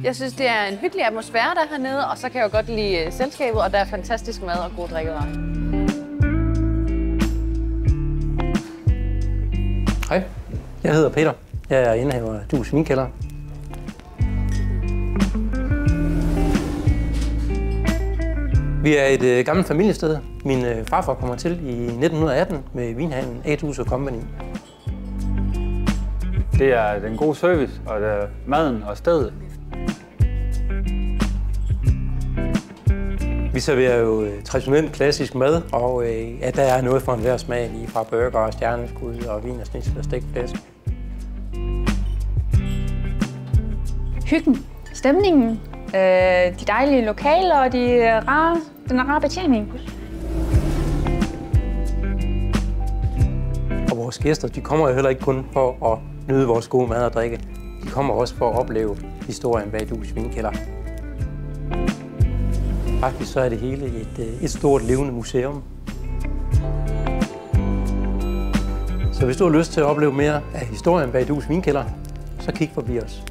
Jeg synes, det er en hyggelig atmosfære, der er hernede, og så kan jeg jo godt lide selskabet, og der er fantastisk mad og gode drikkevarer. Hej, jeg hedder Peter. Jeg er indehaver af Dus Vinkælder. Vi er et gammelt familiested. Min farfar kommer til i 1918 med vinhandlen A.Dus Company. Det er den gode service, og det er maden og stedet. Vi serverer jo traditionelt klassisk mad, og ja, der er noget for enhver smag, lige fra burger og stjerneskud og vin og snitsel og stegt flæsk. Hyggen, stemningen, de dejlige lokaler og den rare betjening. Og vores gæster, de kommer jo heller ikke kun for at nyde vores gode mad og drikke. De kommer også for at opleve historien bag Dus Vinkælder. Faktisk så er det hele et stort levende museum. Så hvis du har lyst til at opleve mere af historien bag Dus Vinkælder, så kig forbi os.